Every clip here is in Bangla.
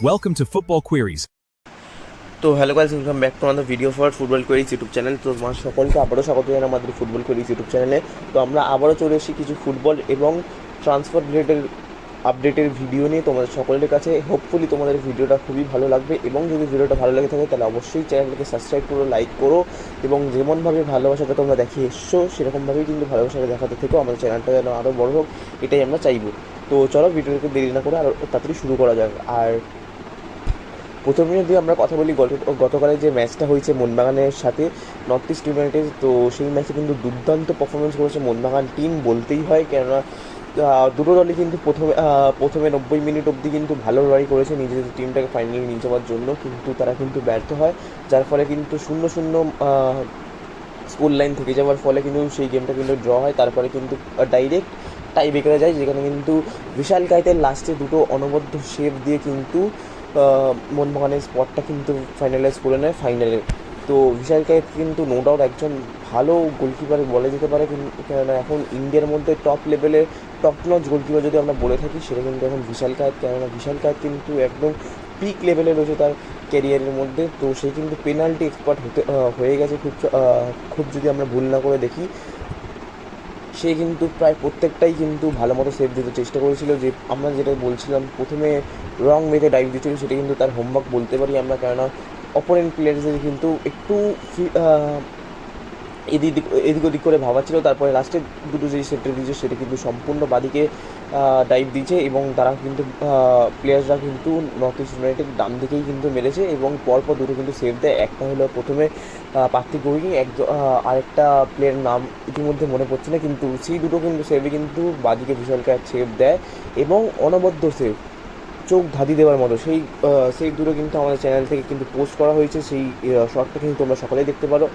Welcome to Football Queries. তো hello guys, welcome back to another video for football queries YouTube channel. তো তোমার সকলকে আবারও স্বাগত জানাই আমাদের ফুটবল কোয়েরিজ ইউটিউব চ্যানেলে। তো আমরা আবারও চলে এসেছি কিছু ফুটবল এবং ট্রান্সফার রিলেটেড আপডেটের ভিডিও নিয়ে তোমাদের সকলের কাছে। হোপফুলি তোমাদের ভিডিওটা খুবই ভালো লাগবে এবং যদি ভিডিওটা ভালো লাগে থাকে তাহলে অবশ্যই চ্যানেলটাকে সাবস্ক্রাইব করো, লাইক করো এবং যেমনভাবে ভালোবাসাটা তোমরা দেখিয়ে এসছো সেরকমভাবেই কিন্তু ভালোবাসাটা দেখাতে থেকো। আমাদের চ্যানেলটা যেন আরও বড় হোক, এটাই আমরা চাইবো। তো চলো ভিডিওটাকে দেরি না করে আরও তাড়াতাড়ি শুরু করা যাক। আর প্রথমে যদি আমরা কথা বলি গতকালে যে ম্যাচটা হয়েছে মোহনবাগানের সাথে নর্থ ইস্ট ইউনাইটেড, তো সেই ম্যাচে কিন্তু দুর্দান্ত পারফরমেন্স করেছে মোহনবাগান টিম বলতেই হয়। কেননা দুটো দলই কিন্তু প্রথমে 90 মিনিট অবধি কিন্তু ভালো লড়াই করেছে নিজেদের টিমটাকে ফাইনালে নিয়ে যাওয়ার জন্য, কিন্তু তারা কিন্তু ব্যর্থ হয়, যার ফলে কিন্তু 0-0 স্কোর লাইন থেকে যাওয়ার ফলে কিন্তু সেই গেমটা কিন্তু ড্র হয়। তারপরে কিন্তু ডাইরেক্ট টাই ব্রেকারে যায়, যেখানে কিন্তু বিশাল কাইতের লাস্টে দুটো অনবদ্য সেভ দিয়ে কিন্তু মোহনবাগানের স্পটটা কিন্তু ফাইনালাইজ করে নেয় ফাইনালে। তো বিশাল কায়েত কিন্তু নো ডাউট একজন ভালো গোলকিপার বলা যেতে পারে, কেননা এখন ইন্ডিয়ার মধ্যে টপ লেভেলের টপ নচ গোলকিপার যদি আমরা বলে থাকি সেটা কিন্তু এখন বিশাল কায়েত। কেননা বিশাল কায়েত কিন্তু একদম পিক লেভেলে রয়েছে তার ক্যারিয়ারের মধ্যে। তো সে কিন্তু পেনাল্টি এক্সপার্ট হয়ে গেছে খুব যদি আমরা ভুল না করে দেখি। সে কিন্তু প্রায় প্রত্যেকটাই কিন্তু ভালো মতো সেভ দিতে চেষ্টা করেছিল। যে আমরা যেটা বলছিলাম প্রথমে রং ওয়েতে ডাইভ দিচ্ছিল, সেটা কিন্তু তার হোমওয়ার্ক বলতে পারি আমরা। কেননা অপোনেন্ট প্লেয়ার্সদের কিন্তু একটু এদিক ওদিক করে ভাবা ছিল, তারপরে লাস্টে দুটো যেই সেটটা দিয়েছে সেটা কিন্তু সম্পূর্ণ বাদিকে ডাইভ দিয়েছে এবং তারা কিন্তু প্লেয়ার্সরা কিন্তু নর্থ ইস্ট ইউনাইটেড ডান দিকেই কিন্তু মেরেছে এবং পরপর দুটো কিন্তু সেভ দেয়। একটা হলো প্রথমে পার্থিব গৌরী, আরেকটা প্লেয়ারের নাম ইতিমধ্যে মনে পড়ছে না, কিন্তু সেই দুটো কিন্তু সেভে কিন্তু বাদিকে বিশালকে এক সেভ দেয় এবং অনবদ্য সেভ, চোখ ধাঁধি দেওয়ার মতো সেই দুটো কিন্তু আমাদের চ্যানেল থেকে কিন্তু পোস্ট করা হয়েছে। সেই শটটা কিন্তু তোমরা সকলেই দেখতে পারো।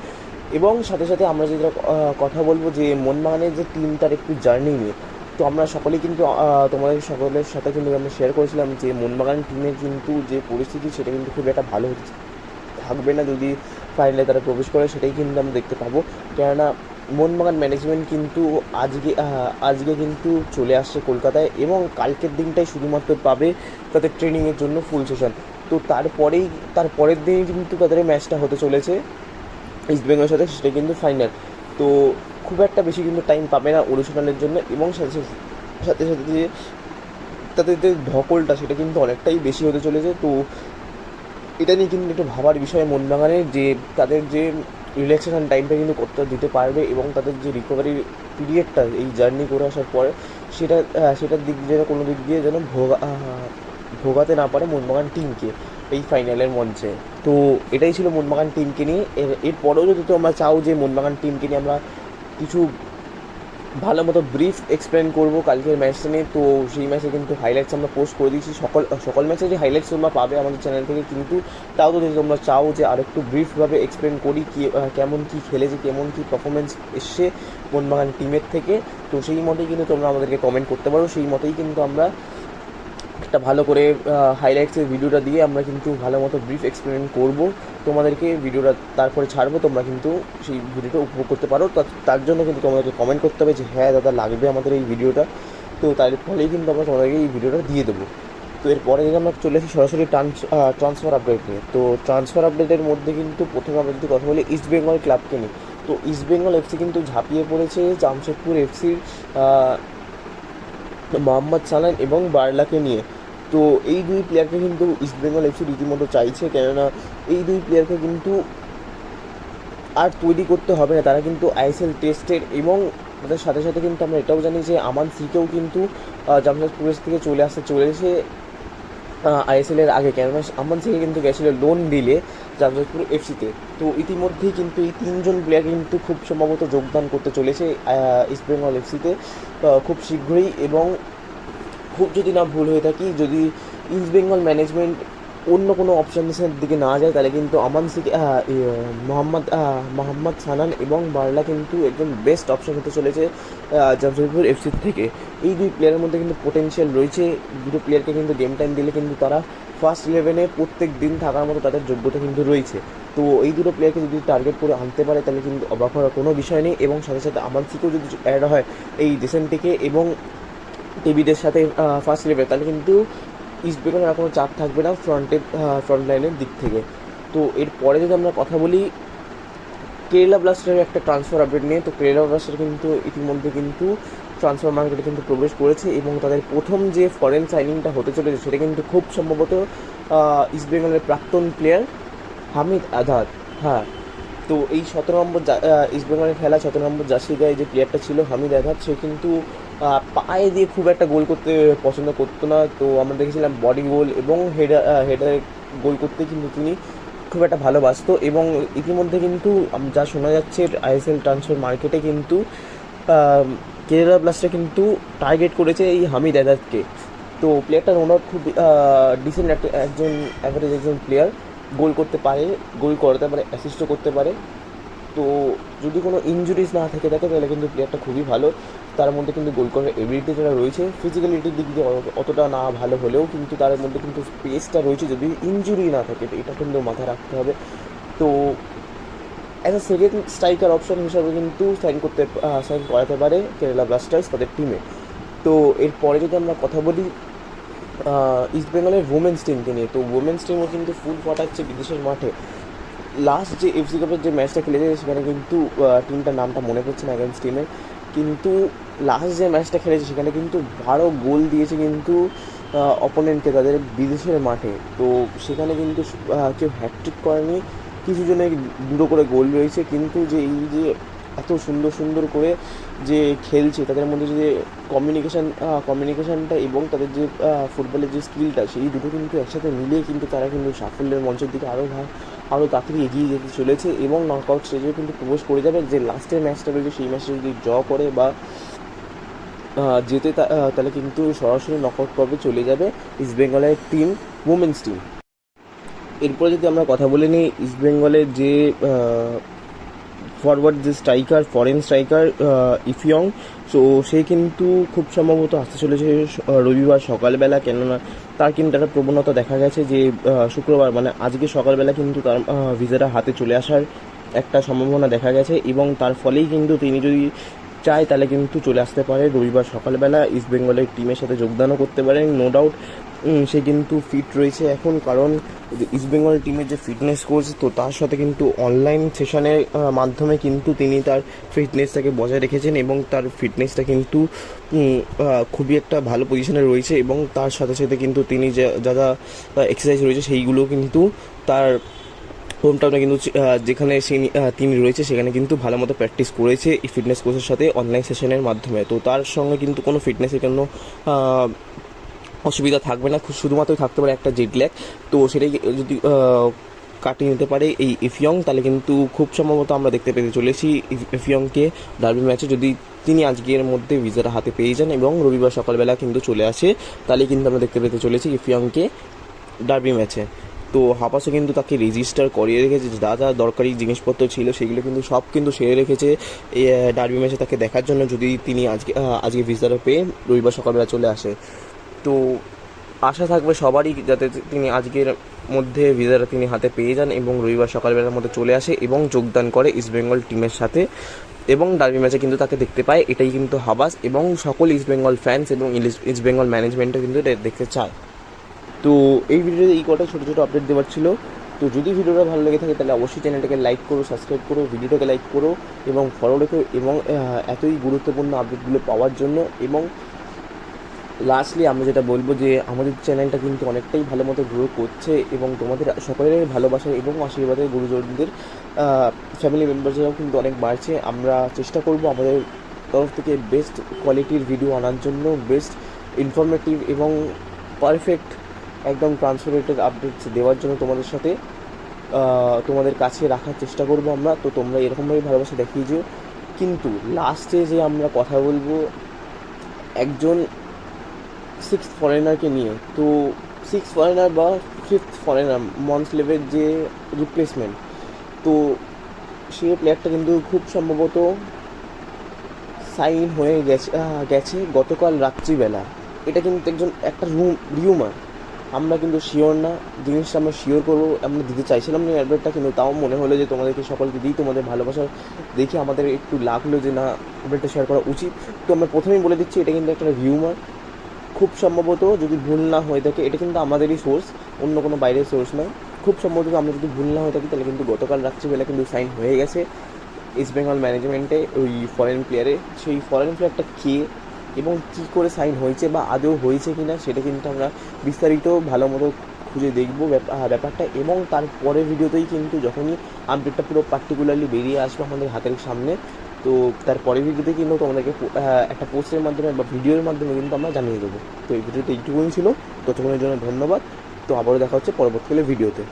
এবং সাথে সাথে আমরা যেটা কথা বলবো যে মোহনবাগানের যে টিমটার একটু জার্নি নিয়ে, তো আমরা সকলেই কিন্তু তোমাদের সকলের সাথে কিন্তু আমরা শেয়ার করেছিলাম যে মোহনবাগান টিমের কিন্তু যে পরিস্থিতি সেটা কিন্তু খুব একটা ভালো থাকবে না যদি ফাইনালে তারা প্রবেশ করে, সেটাই কিন্তু আমরা দেখতে পাবো। কেননা মোহনবাগান ম্যানেজমেন্ট কিন্তু আজকে কিন্তু চলে আসছে কলকাতায় এবং কালকের দিনটাই শুধুমাত্র পাবে তাদের ট্রেনিংয়ের জন্য ফুল সেশন। তো তারপরের দিনই কিন্তু তাদের ম্যাচটা হতে চলেছে ইস্টবেঙ্গলের সাথে, সেটা কিন্তু ফাইনাল। তো খুব একটা বেশি কিন্তু টাইম পাবে না অনুশীলনের জন্য এবং সাথে সাথে সাথে যে তাদের যে ধকলটা সেটা কিন্তু অনেকটাই বেশি হতে চলেছে। তো এটা নিয়ে কিন্তু একটু ভাবার বিষয় মোহনবাগানের, যে তাদের যে রিল্যাক্সেশন টাইমটা কিন্তু করতে দিতে পারবে এবং তাদের যে রিকভারি পিরিয়ডটা এই জার্নি করে আসার পরে সেটার দিক দিয়ে কোনো দিক দিয়ে যেন ভোগাতে না পারে মোহনবাগান টিমকে এই ফাইনালের মঞ্চে। তো এটাই ছিল মোহনবাগান টিমকে নিয়ে। এরপরেও যদি তোমরা চাও যে মোহনবাগান টিমকে নিয়ে আমরা কিছু ভালো মতো ব্রিফ এক্সপ্লেন করবো কালকের ম্যাচটা নিয়ে, তো সেই ম্যাচে কিন্তু হাইলাইটস আমরা পোস্ট করে দিয়েছি। সকল ম্যাচে যে হাইলাইটস তোমরা পাবে আমাদের চ্যানেল থেকে, কিন্তু তাও তো যদি তোমরা চাও যে আরেকটু ব্রিফভাবে এক্সপ্লেন করি কেমন কী খেলেছে, কেমন কী পারফরমেন্স এসছে মোহনবাগান টিমের থেকে, তো সেই মতেই কিন্তু তোমরা আমাদেরকে কমেন্ট করতে পারো। সেই মতেই কিন্তু আমরা একটা ভালো করে হাইলাইটসের ভিডিওটা দিয়ে আমরা কিন্তু ভালো মতো ব্রিফ এক্সপ্লেন করবো তোমাদেরকে, ভিডিওটা তারপরে ছাড়বো, তোমরা কিন্তু সেই ভিডিওটা উপভোগ করতে পারো। তার জন্য কিন্তু তোমাদেরকে কমেন্ট করতে হবে যে হ্যাঁ দাদা লাগবে আমাদের এই ভিডিওটা, তো তার ফলেই কিন্তু আমরা তোমাদেরকে এই ভিডিওটা দিয়ে দেবো। তো এরপরে যদি আমরা চলে আসি সরাসরি ট্রান্সফার আপডেট নিয়ে, তো ট্রান্সফার আপডেটের মধ্যে কিন্তু প্রথমে আমরা যদি কথা বলি ইস্টবেঙ্গল ক্লাবকে নিয়ে, তো ইস্টবেঙ্গল এফসি কিন্তু ঝাঁপিয়ে পড়েছে জামশেদপুর এফসির মোহাম্মদ সালান এবং বার্লাকে নিয়ে। তো এই দুই প্লেয়ারকে কিন্তু ইস্টবেঙ্গল এফসি রীতিমতো চাইছে, কেননা এই দুই প্লেয়ারকে কিন্তু আর তৈরি করতে হবে না, তারা কিন্তু আইএসএল টেস্টের এবং তাদের সাথে সাথে কিন্তু আমরা এটাও জানি যে আমান সিকেও কিন্তু জামশেদপুর থেকে চলেছে আইএসএলের আগে। কেননা আমান সিকে কিন্তু গেছিলো লোন ডিলে জামশেদপুর এফসিতে। তো ইতিমধ্যেই কিন্তু এই তিনজন প্লেয়ার কিন্তু খুব সম্ভবত যোগদান করতে চলেছে ইস্টবেঙ্গল এফসিতে খুব শীঘ্রই। এবং খুব যদি না ভুল হয়ে থাকি, যদি ইস্টবেঙ্গল ম্যানেজমেন্ট অন্য কোনো অপশানসের দিকে না যায়, তাহলে কিন্তু আমান সিকে মোহাম্মদ সানান এবং বার্লা কিন্তু একদম বেস্ট অপশান হতে চলেছে জামশেদপুর এফসির থেকে। এই দুই প্লেয়ারের মধ্যে কিন্তু পোটেনশিয়াল রয়েছে, দুটো প্লেয়ারকে কিন্তু গেম টাইম দিলে কিন্তু তারা ফার্স্ট 11-এ প্রত্যেক দিন থাকার মতো তাদের যোগ্যতা কিন্তু রয়েছে। তো এই দুটো প্লেয়ারকে যদি টার্গেট করে আনতে পারে তাহলে কিন্তু অবাক হওয়ার কোনো বিষয় নেই। এবং সাথে সাথে আমান সিকেও যদি অ্যাড হয় এই ডেসেন্ট থেকে এবং টিভিদের সাথে ফার্স্ট 11, তাহলে কিন্তু ইস্টবেঙ্গলের আর কোনো চাপ থাকবে না ফ্রন্ট লাইনের দিক থেকে। তো এরপরে যদি আমরা কথা বলি কেরালা ব্লাস্টারের একটা ট্রান্সফার আপডেট নিয়ে, তো কেরালা ব্লাস্টার কিন্তু ইতিমধ্যে কিন্তু ট্রান্সফার মার্কেটে কিন্তু প্রবেশ করেছে এবং তাদের প্রথম যে ফরেন সাইনিংটা হতে চলেছে সেটা কিন্তু খুব সম্ভবত ইস্টবেঙ্গলের প্রাক্তন প্লেয়ার হামিদ আধার। হ্যাঁ, তো এই 17 নম্বর ইস্টবেঙ্গলের খেলা 17 নম্বর জার্সি গায়ে যে প্লেয়ারটা ছিল হামিদ আধার, সে কিন্তু পায়ে দিয়ে খুব একটা গোল করতে পছন্দ করতো না। তো আমরা দেখেছিলাম বডি গোল এবং হেডারে গোল করতে কিন্তু তিনি খুব একটা ভালোবাসতো এবং ইতিমধ্যে কিন্তু যা শোনা যাচ্ছে আইএসএল ট্রান্সফার মার্কেটে কিন্তু কেরালা ব্লাস্টার কিন্তু টার্গেট করেছে এই হামিদ আজাদকে। তো প্লেয়ারটা নো ডাউট খুব ডিসেন্ট একজন অ্যাভারেজ একজন প্লেয়ার, গোল করতে পারে, গোল করতে পারে, অ্যাসিস্টও করতে পারে। তো যদি কোনো ইনজুরিজ না থেকে থাকে তাহলে কিন্তু প্লেয়ারটা খুবই ভালো। তার মধ্যে কিন্তু গোল করার এবিলিটি যেটা রয়েছে, ফিজিক্যালিটির দিক দিয়ে অতটা না ভালো হলেও কিন্তু তার মধ্যে কিন্তু স্পেসটা রয়েছে যদি ইনজুরি না থাকে, তো এটা কিন্তু মাথায় রাখতে হবে। তো as a second striker option হিসাবে কিন্তু সাইন করাতে পারে কেরালা ব্লাস্টার্স তাদের টিমে। তো এরপরে যদি আমরা কথা বলি ইস্টবেঙ্গলের উমেন্স টিমকে নিয়ে, তো উমেন্স টিমও কিন্তু ফুল ফাটাচ্ছে বিদেশের মাঠে। লাস্ট যে এফসি কাপের যে ম্যাচটা খেলেছে সেখানে কিন্তু টিমটার নামটা মনে পড়ছে না অ্যাগেন্স্ট টিমের, কিন্তু লাস্ট যে ম্যাচটা খেলেছে সেখানে কিন্তু 12 গোল দিয়েছে কিন্তু অপোনেন্টকে তাদের বিদেশের মাঠে। তো সেখানে কিন্তু কেউ হ্যাটট্রিক করেনি, কিছু জনের দুটো করে গোল রয়েছে, কিন্তু যে এই যে এত সুন্দর সুন্দর করে যে খেলছে তাদের মধ্যে যে কমিউনিকেশানটা এবং তাদের যে ফুটবলের যে স্কিলটা, সেই দুটো কিন্তু একসাথে মিলিয়ে কিন্তু তারা কিন্তু সাফল্যের মঞ্চের দিকে আরও তাড়াতাড়ি এগিয়ে যেতে চলেছে এবং নকআউট স্টেজেও কিন্তু প্রবেশ করে যাবে। যে লাস্টের ম্যাচটা রয়েছে সেই ম্যাচটা যদি ড্র করে বা তাহলে কিন্তু সরাসরি নকআউট পর্বে চলে যাবে ইস্টবেঙ্গলের টিম, উমেন্স টিম। এরপরে যদি আমরা কথা বলে নিই ইস্টবেঙ্গলের যে ফরওয়ার্ড যে ফরেন স্ট্রাইকার ইফিয়ং, সো সে কিন্তু খুব সম্ভবত আসতে চলেছে রবিবার সকালবেলা, কেননা তার কিন্তু একটা প্রবণতা দেখা গেছে যে শুক্রবার মানে আজকে সকালবেলা কিন্তু তার ভিসাটা হাতে চলে আসার একটা সম্ভাবনা দেখা গেছে এবং তার ফলেই কিন্তু তিনি যদি চায় তাহলে কিন্তু চলে আসতে পারে রবিবার সকালবেলা, ইস্টবেঙ্গলের টিমের সাথে যোগদানও করতে পারেন। নো ডাউট সে কিন্তু ফিট রয়েছে এখন, কারণ ইস্টবেঙ্গল টিমের যে ফিটনেস কোচ, তো তার সাথে কিন্তু অনলাইন সেশনের মাধ্যমে কিন্তু তিনি তার ফিটনেসটাকে বজায় রেখেছেন এবং তার ফিটনেসটা কিন্তু খুবই একটা ভালো পজিশনে রয়েছে এবং তার সাথে সাথে কিন্তু তিনি যা যা এক্সারসাইজ রয়েছে সেইগুলো কিন্তু তার হোম টাউনে কিন্তু যেখানে তিনি রয়েছে সেখানে কিন্তু ভালো মতো প্র্যাকটিস করেছে এই ফিটনেস কোচের সাথে অনলাইন সেশনের মাধ্যমে। তো তার সঙ্গে কিন্তু কোনো ফিটনেসের জন্য অসুবিধা থাকবে না, শুধুমাত্রই থাকতে পারে একটা জেট ল্যাগ। তো সেটাই যদি কাটিয়ে নিতে পারে এই ইফিয়ং, তাহলে কিন্তু খুব সম্ভবত আমরা দেখতে পেতে চলেছি ইফিয়ংকে ডার্বি ম্যাচে, যদি তিনি আজকের মধ্যে ভিসাটা হাতে পেয়ে যান এবং রবিবার সকালবেলা কিন্তু চলে আসে, তাহলে কিন্তু আমরা দেখতে পেতে চলেছি ইফিয়ংকে ডার্বি ম্যাচে। তো হাপাসও কিন্তু তাকে রেজিস্টার করিয়ে রেখেছে, যা যা দরকারি জিনিসপত্র ছিল সেগুলো কিন্তু সব কিন্তু সেরে রেখেছে এই ডার্বি ম্যাচে তাকে দেখার জন্য, যদি তিনি আজকে ভিসাটা পেয়ে রবিবার সকালবেলা চলে আসে। তো আশা থাকবে সবারই যাতে তিনি আজকের মধ্যে ভিসাটা তিনি হাতে পেয়ে যান এবং রবিবার সকালবেলার মধ্যে চলে আসে এবং যোগদান করে ইস্টবেঙ্গল টিমের সাথে এবং ডার্বি ম্যাচে কিন্তু তাকে দেখতে পায়, এটাই কিন্তু হাবাস এবং সকল ইস্টবেঙ্গল ফ্যান্স এবং ইস্টবেঙ্গল ম্যানেজমেন্টও কিন্তু দেখতে চায়। তো এই ভিডিওতে এই কটা ছোটো ছোটো আপডেট দেওয়ার ছিল। তো যদি ভিডিওটা ভালো লেগে থাকে তাহলে অবশ্যই চ্যানেলটাকে লাইক করো, সাবস্ক্রাইব করো, ভিডিওটাকে লাইক করো এবং ফলো রেখো এবং এতই গুরুত্বপূর্ণ আপডেটগুলো পাওয়ার জন্য। এবং লাস্টলি আমরা যেটা বলবো যে আমাদের চ্যানেলটা কিন্তু অনেকটাই ভালো মতো গ্রো করছে এবং তোমাদের সকলের ভালোবাসা এবং আশীর্বাদের গুরুজনদের ফ্যামিলি মেম্বার্সরাও কিন্তু অনেক বাড়ছে। আমরা চেষ্টা করব আমাদের তরফ থেকে বেস্ট কোয়ালিটির ভিডিও আনার জন্য, বেস্ট ইনফরমেটিভ এবং পারফেক্ট একদম ট্রান্সফারেটেড আপডেটস দেওয়ার জন্য তোমাদের কাছে রাখার চেষ্টা করব আমরা। তো তোমরা এরকমভাবে ভালোবাসা দেখিয়ে যেও। কিন্তু লাস্টে যে আমরা কথা বলবো একজন 6th ফরেনারকে নিয়ে, তো 6th ফরেনার বা 5th ফরেনার মনসলেভের যে রিপ্লেসমেন্ট, তো সে প্লেয়ারটা কিন্তু খুব সম্ভবত সাইন হয়ে গেছে গতকাল রাত্রিবেলা। এটা কিন্তু একটা রিউমার, আমরা কিন্তু শিওর না, জিনিসটা আমরা শিওর করবো, আমরা দিতে চাইছিলাম না অ্যাডভার্টটা, কিন্তু তাও মনে হলো যে তোমাদেরকে সকলকে দিই, তোমাদের ভালোবাসা দেখে আমাদের একটু লাগলো যে না অ্যাডভার্টটা শেয়ার করা উচিত। তো আমরা প্রথমেই বলে দিচ্ছি এটা কিন্তু একটা রিউমার, খুব সম্ভবত, যদি ভুল না হয়ে থাকে, এটা কিন্তু আমাদেরই সোর্স, অন্য কোনো বাইরের সোর্স নয়, খুব সম্ভবত আমরা যদি ভুল না হয়ে থাকি তাহলে কিন্তু গতকাল রাত্রিবেলা কিন্তু সাইন হয়ে গেছে ইস্ট বেঙ্গল ম্যানেজমেন্টে ওই ফরেন প্লেয়ারে। সেই ফরেন প্লেয়ারটা কে এবং কী করে সাইন হয়েছে বা আদৌ হয়েছে কি না সেটা কিন্তু আমরা বিস্তারিত ভালো মতো খুঁজে দেখবো ব্যাপারটা, এবং তারপরের ভিডিওতেই কিন্তু যখনই আপডেটটা পুরো পার্টিকুলারলি বেরিয়ে আসবে আমাদের হাতের সামনে, তো তারপরের ভিডিওতে কিন্তু তোমাদেরকে একটা পোস্টের মাধ্যমে বা ভিডিওর মাধ্যমে কিন্তু আমরা জানিয়ে দেবো। তো এই ভিডিওতে এইটুকুই ছিল, ততক্ষণের জন্য ধন্যবাদ। তো আবারও দেখা হচ্ছে পরবর্তীকালে ভিডিওতে।